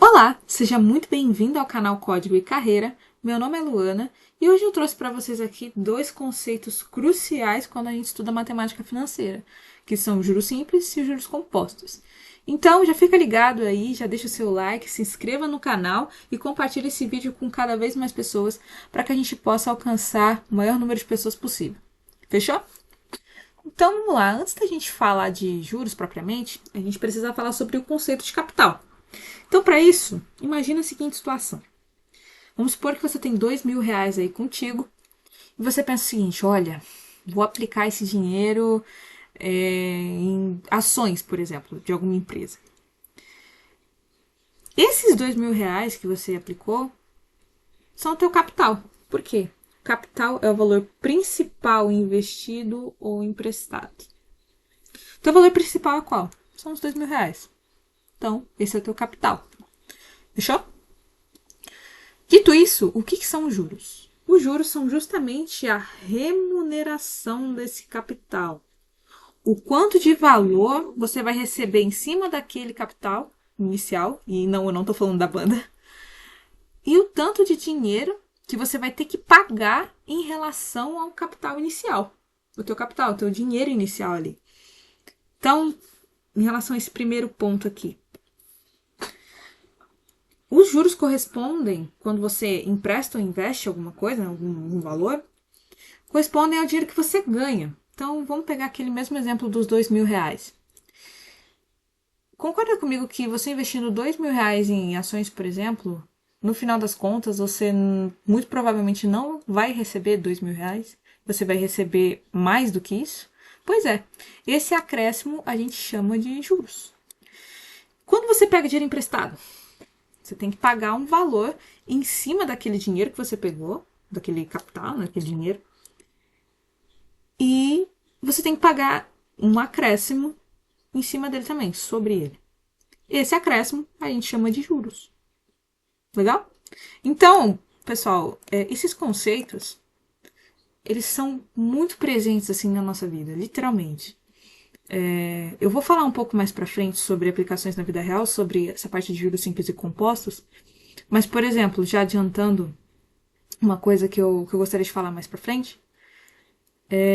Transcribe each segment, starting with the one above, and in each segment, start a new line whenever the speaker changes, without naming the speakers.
Olá, seja muito bem-vindo ao canal Código e Carreira. Meu nome é Luana e hoje eu trouxe para vocês aqui dois conceitos cruciais quando a gente estuda matemática financeira, que são os juros simples e os juros compostos. Então já fica ligado aí, já deixa o seu like, se inscreva no canal e compartilhe esse vídeo com cada vez mais pessoas para que a gente possa alcançar o maior número de pessoas possível. Fechou? Então vamos lá, antes da gente falar de juros propriamente, a gente precisa falar sobre o conceito de capital. Então, para isso, imagina a seguinte situação. Vamos supor que você tem R$ 2.000 aí contigo e você pensa o seguinte: olha, vou aplicar esse dinheiro em ações, por exemplo, de alguma empresa. Esses R$ 2.000 que você aplicou são o teu capital. Por quê? Capital é o valor principal investido ou emprestado. O teu valor principal é qual? São os R$ 2.000. Então, esse é o teu capital. Fechou? Dito isso, o que são os juros? Os juros são justamente a remuneração desse capital. O quanto de valor você vai receber em cima daquele capital inicial, e não, eu não estou falando da banda, e o tanto de dinheiro que você vai ter que pagar em relação ao capital inicial. O teu capital, o teu dinheiro inicial ali. Então, em relação a esse primeiro ponto aqui, os juros correspondem, quando você empresta ou investe alguma coisa, algum valor, correspondem ao dinheiro que você ganha. Então, vamos pegar aquele mesmo exemplo dos R$ 2.000. Concorda comigo que você investindo R$ 2.000 em ações, por exemplo, no final das contas, você muito provavelmente não vai receber R$ 2.000. Você vai receber mais do que isso? Pois é, esse acréscimo a gente chama de juros. Quando você pega dinheiro emprestado, você tem que pagar um valor em cima daquele dinheiro que você pegou, daquele capital, daquele dinheiro. E você tem que pagar um acréscimo em cima dele também, sobre ele. Esse acréscimo a gente chama de juros. Legal? Então, pessoal, esses conceitos, eles são muito presentes assim na nossa vida, literalmente. Eu vou falar um pouco mais pra frente sobre aplicações na vida real, sobre essa parte de juros simples e compostos. Mas, por exemplo, já adiantando uma coisa que eu gostaria de falar mais pra frente,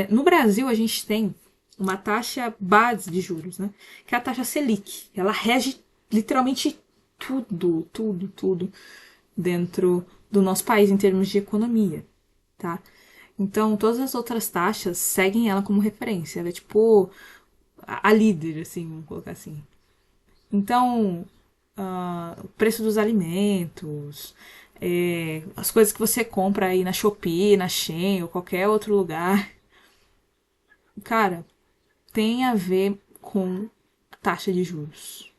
no Brasil a gente tem uma taxa base de juros, né? Que é a taxa Selic. Ela rege literalmente tudo dentro do nosso país em termos de economia, tá? Então, todas as outras taxas seguem ela como referência. Ela é tipo a líder, assim, vamos colocar assim. Então, o preço dos alimentos, as coisas que você compra aí na Shopee, na Shein ou qualquer outro lugar, cara, tem a ver com taxa de juros.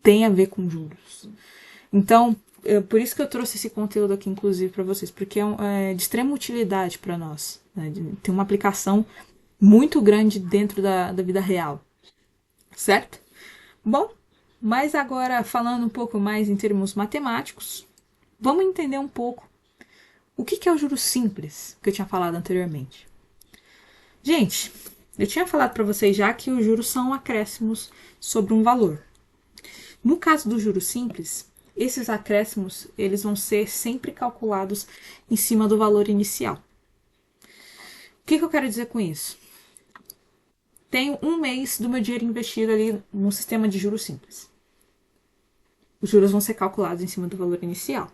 Tem a ver com juros. Então, por isso que eu trouxe esse conteúdo aqui, inclusive, para vocês, porque é de extrema utilidade para nós. Né? Tem uma aplicação muito grande dentro da vida real. Certo? Bom, mas agora falando um pouco mais em termos matemáticos, vamos entender um pouco o que é o juro simples que eu tinha falado anteriormente. Gente, eu tinha falado para vocês já que os juros são acréscimos sobre um valor. No caso do juro simples, esses acréscimos eles vão ser sempre calculados em cima do valor inicial. O que eu quero dizer com isso? Tenho um mês do meu dinheiro investido ali no sistema de juros simples. Os juros vão ser calculados em cima do valor inicial.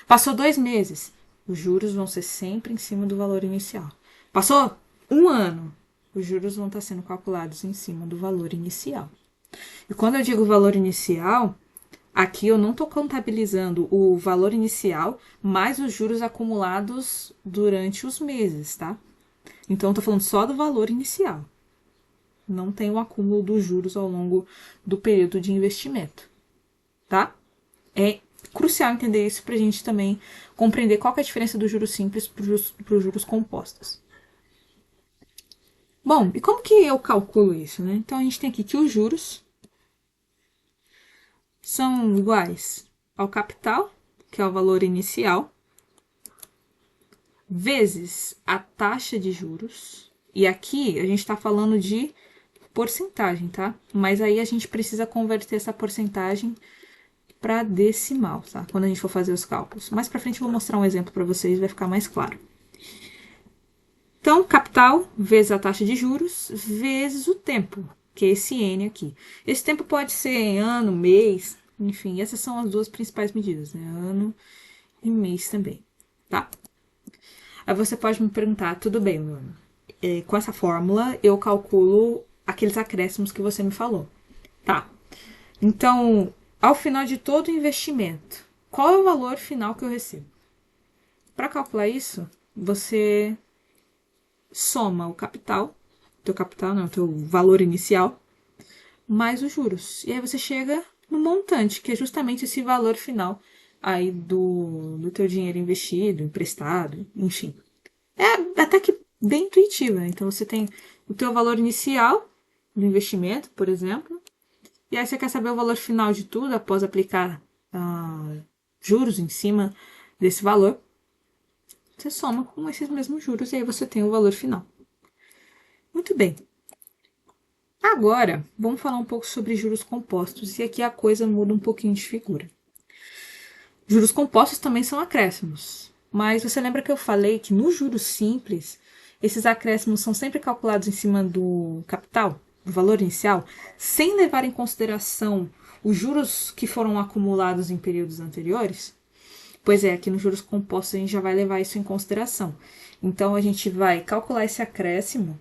Passou 2 meses, os juros vão ser sempre em cima do valor inicial. Passou 1 ano, os juros vão estar sendo calculados em cima do valor inicial. E quando eu digo valor inicial, aqui eu não estou contabilizando o valor inicial mais os juros acumulados durante os meses, tá? Então, eu estou falando só do valor inicial. Não tem o acúmulo dos juros ao longo do período de investimento, tá? É crucial entender isso para a gente também compreender qual que é a diferença do juros simples para os juros compostos. Bom, e como que eu calculo isso, né? Então, a gente tem aqui que os juros são iguais ao capital, que é o valor inicial, vezes a taxa de juros. E aqui a gente está falando de porcentagem, tá? Mas aí a gente precisa converter essa porcentagem para decimal, tá? Quando a gente for fazer os cálculos. Mais para frente eu vou mostrar um exemplo para vocês, vai ficar mais claro. Então, capital vezes a taxa de juros vezes o tempo, que é esse N aqui. Esse tempo pode ser em ano, mês, enfim, essas são as duas principais medidas, né? Ano e mês também, tá? Aí você pode me perguntar, tudo bem, Luana, com essa fórmula eu calculo aqueles acréscimos que você me falou. Tá. Então, ao final de todo o investimento, qual é o valor final que eu recebo? Para calcular isso, você soma o capital não, o teu valor inicial, mais os juros. E aí você chega no montante, que é justamente esse valor final aí do teu dinheiro investido, emprestado, enfim. É até que bem intuitivo, né? Então você tem o teu valor inicial do investimento, por exemplo, e aí você quer saber o valor final de tudo após aplicar juros em cima desse valor. Você soma com esses mesmos juros e aí você tem o valor final. Muito bem. Agora, vamos falar um pouco sobre juros compostos e aqui a coisa muda um pouquinho de figura. Juros compostos também são acréscimos, mas você lembra que eu falei que no juros simples, esses acréscimos são sempre calculados em cima do capital, do valor inicial, sem levar em consideração os juros que foram acumulados em períodos anteriores? Pois é, aqui nos juros compostos a gente já vai levar isso em consideração. Então, a gente vai calcular esse acréscimo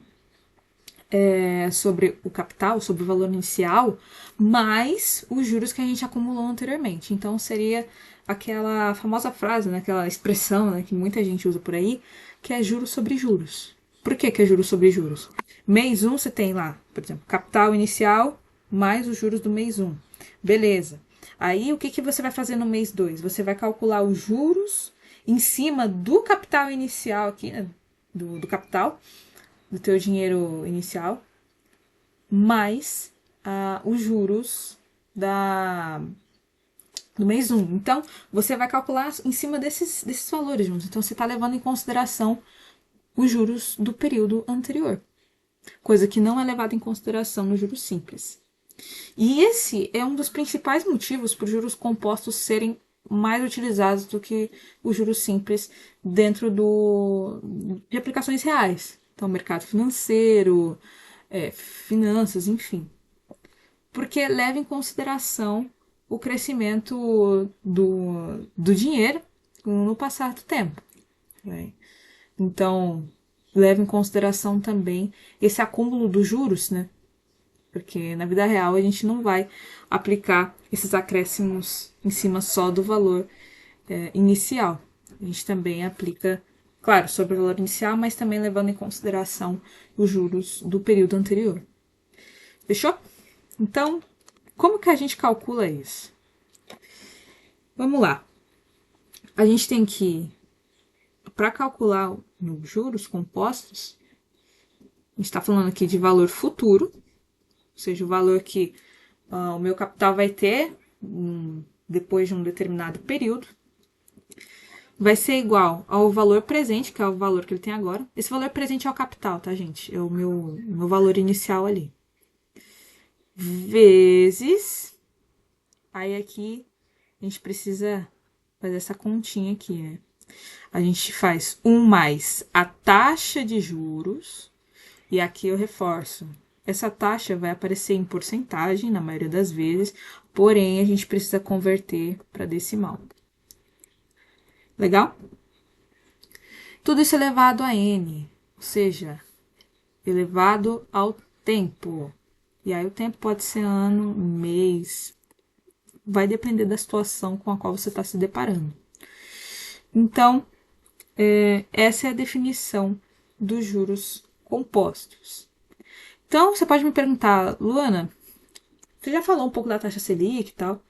sobre o capital, sobre o valor inicial, mais os juros que a gente acumulou anteriormente. Então, seria aquela famosa frase, né, aquela expressão, né, que muita gente usa por aí, que é juros sobre juros. Por que é juros sobre juros? Mês 1 você tem lá, por exemplo, capital inicial mais os juros do mês 1. Beleza. Aí, o que você vai fazer no mês 2? Você vai calcular os juros em cima do capital inicial aqui, né, do capital, do teu dinheiro inicial, mais os juros do mês 1. Então, você vai calcular em cima desses valores juntos. Então, você está levando em consideração os juros do período anterior, coisa que não é levada em consideração no juros simples. E esse é um dos principais motivos para os juros compostos serem mais utilizados do que os juros simples dentro de aplicações reais. Então, mercado financeiro, finanças, enfim. Porque leva em consideração o crescimento do dinheiro no passar do tempo. Né? Então, leva em consideração também esse acúmulo dos juros, né? Porque na vida real a gente não vai aplicar esses acréscimos em cima só do valor inicial. A gente também aplica, claro, sobre o valor inicial, mas também levando em consideração os juros do período anterior. Fechou? Então, como que a gente calcula isso? Vamos lá. A gente tem que, para calcular os juros compostos, a gente está falando aqui de valor futuro, ou seja, o valor que o meu capital vai ter depois de um determinado período, vai ser igual ao valor presente, que é o valor que ele tem agora. Esse valor presente é o capital, tá, gente? É o meu valor inicial ali. Vezes. Aí aqui a gente precisa fazer essa continha aqui, né? A gente faz 1 mais a taxa de juros. E aqui eu reforço. Essa taxa vai aparecer em porcentagem, na maioria das vezes, porém a gente precisa converter para decimal. Legal? Tudo isso elevado a n, ou seja, elevado ao tempo. E aí o tempo pode ser ano, mês, vai depender da situação com a qual você está se deparando. Então, essa é a definição dos juros compostos. Então, você pode me perguntar, Luana, você já falou um pouco da taxa Selic e tal,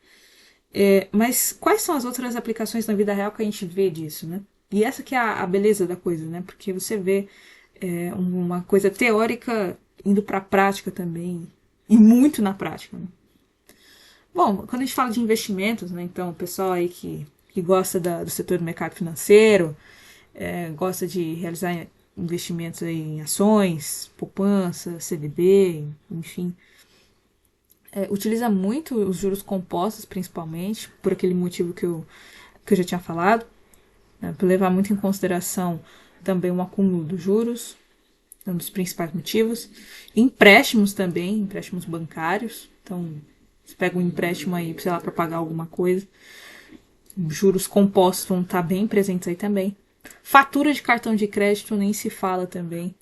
mas quais são as outras aplicações na vida real que a gente vê disso, né? E essa que é a beleza da coisa, né? Porque você vê uma coisa teórica indo para a prática também, e muito na prática, né? Bom, quando a gente fala de investimentos, né? Então, o pessoal aí que gosta do setor do mercado financeiro, gosta de realizar investimentos aí em ações, poupança, CDB, enfim. utiliza muito os juros compostos, principalmente, por aquele motivo que eu já tinha falado, né, por levar muito em consideração também o acúmulo dos juros, é um dos principais motivos. Empréstimos também, empréstimos bancários. Então, você pega um empréstimo aí, sei lá, para pagar alguma coisa. Juros compostos vão estar bem presentes aí também. Fatura de cartão de crédito nem se fala também.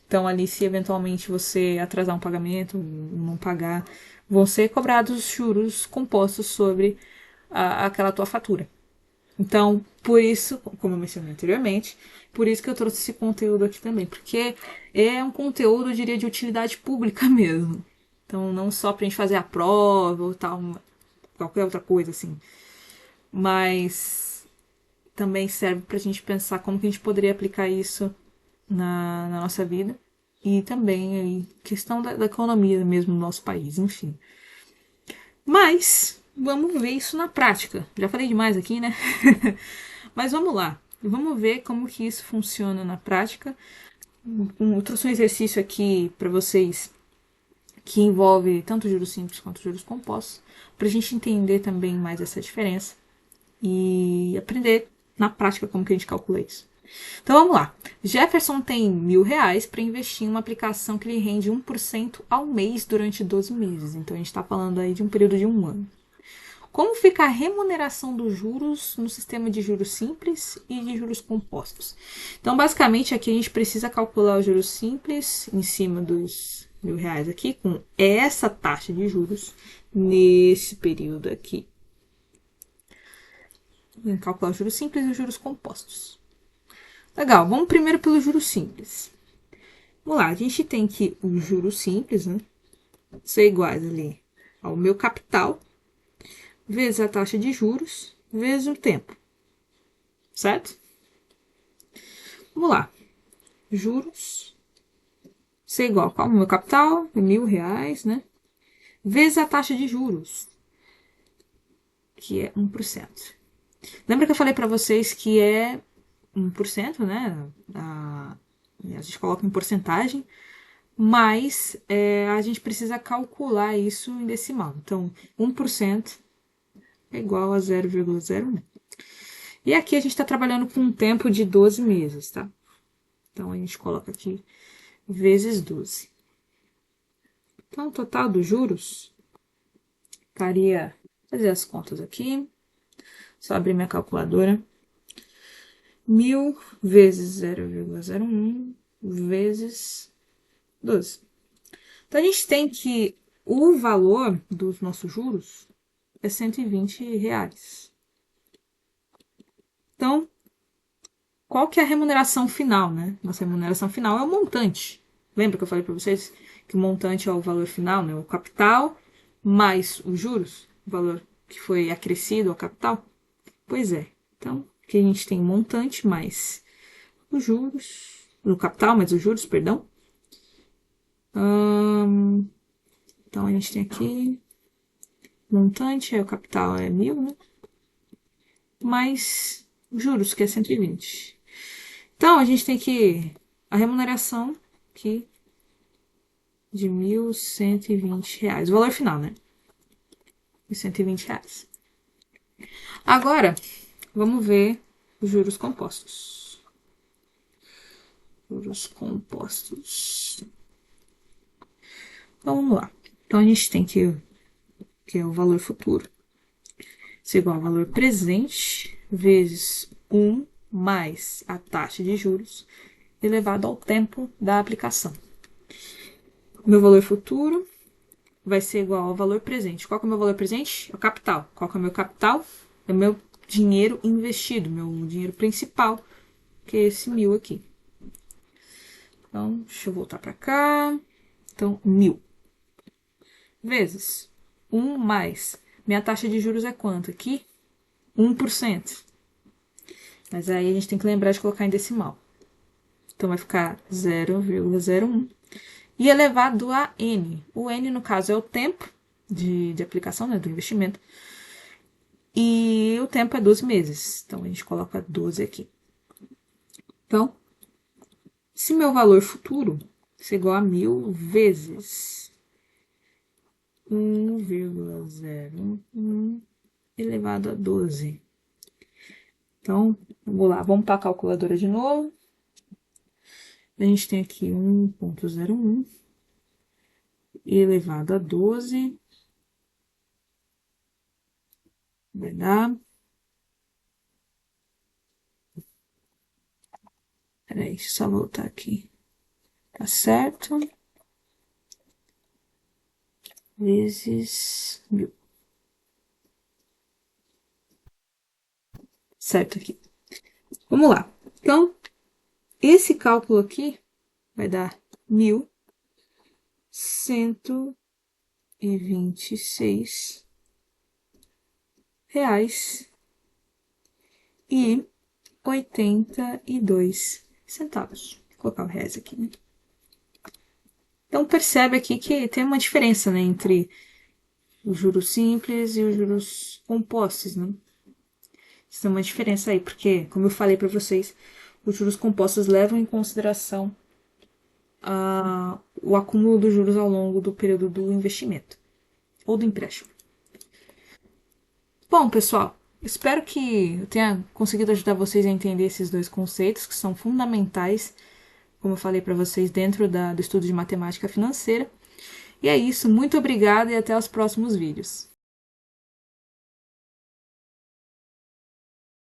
Então, ali, se eventualmente você atrasar um pagamento, não pagar, vão ser cobrados juros compostos sobre aquela tua fatura. Então, por isso, como eu mencionei anteriormente, por isso que eu trouxe esse conteúdo aqui também, porque é um conteúdo, eu diria, de utilidade pública mesmo. Então, não só pra gente fazer a prova ou tal, qualquer outra coisa assim, mas também serve pra gente pensar como que a gente poderia aplicar isso na nossa vida e também aí, questão da economia mesmo no nosso país, enfim. Mas vamos ver isso na prática. Já falei demais aqui, né? Mas vamos lá. Vamos ver como que isso funciona na prática. Eu trouxe um exercício aqui para vocês que envolve tanto juros simples quanto juros compostos, para a gente entender também mais essa diferença e aprender na prática como que a gente calcula isso. Então vamos lá. Jefferson tem R$ 1.000 para investir em uma aplicação que lhe rende 1% ao mês durante 12 meses. Então a gente está falando aí de um período de um ano. Como fica a remuneração dos juros no sistema de juros simples e de juros compostos? Então, basicamente, aqui a gente precisa calcular os juros simples em cima dos R$ 1.000 aqui, com essa taxa de juros nesse período aqui. Vamos calcular os juros simples e os juros compostos. Legal, vamos primeiro pelo juros simples. Vamos lá, a gente tem que os juros simples, né, ser iguais ali ao meu capital, vezes a taxa de juros, vezes o tempo. Certo? Vamos lá. Juros ser igual ao meu capital, R$ 1.000, né? Vezes a taxa de juros, que é 1%. Lembra que eu falei para vocês que é 1%, né? A gente coloca em porcentagem, mas a gente precisa calcular isso em decimal. Então, 1% é igual a 0,01. E aqui a gente está trabalhando com um tempo de 12 meses, tá? Então, a gente coloca aqui vezes 12. Então, o total dos juros ficaria, fazer as contas aqui, só abrir minha calculadora, 1.000 vezes 0,01 vezes 12. Então, a gente tem que o valor dos nossos juros é R$ 120. Então, qual que é a remuneração final, né? Nossa remuneração final é o montante. Lembra que eu falei para vocês que o montante é o valor final, né? O capital mais os juros, o valor que foi acrescido ao capital? Pois é. Então, aqui a gente tem montante mais os juros, o capital mais os juros, perdão. Então, a gente tem aqui montante, o capital é 1.000, né? Mais os juros, que é 120. Então, a gente tem que a remuneração aqui de R$ 1.120. O valor final, né? R$ 120. Agora, vamos ver os juros compostos. Juros compostos. Então, vamos lá. Então, a gente tem que é o valor futuro, ser igual ao valor presente, vezes 1 mais a taxa de juros, elevado ao tempo da aplicação. Meu valor futuro vai ser igual ao valor presente. Qual que é o meu valor presente? É o capital. Qual que é o meu capital? É o meu dinheiro investido, meu dinheiro principal, que é esse 1.000 aqui. Então, deixa eu voltar para cá. Então, 1.000 vezes 1 mais. Minha taxa de juros é quanto aqui? 1%. Mas aí a gente tem que lembrar de colocar em decimal. Então, vai ficar 0,01. E elevado a N. O N, no caso, é o tempo de aplicação, né, do investimento. E o tempo é 12 meses. Então, a gente coloca 12 aqui. Então, se meu valor futuro é igual a 1.000 vezes 1,01 elevado a 12. Então, vamos lá, vamos para a calculadora de novo. A gente tem aqui 1,01 elevado a 12. Vai dar. Peraí, deixa eu só voltar aqui. Tá certo? Vezes 1000. Certo aqui. Vamos lá. Então, esse cálculo aqui vai dar 1.126,82. Vou colocar o reais aqui, né? Então percebe aqui que tem uma diferença, né, entre os juros simples e os juros compostos, né? Isso tem uma diferença aí, porque, como eu falei para vocês, os juros compostos levam em consideração o acúmulo dos juros ao longo do período do investimento ou do empréstimo. Bom, pessoal, espero que eu tenha conseguido ajudar vocês a entender esses dois conceitos que são fundamentais, como eu falei para vocês, dentro do estudo de matemática financeira. E é isso, muito obrigada e até os próximos vídeos.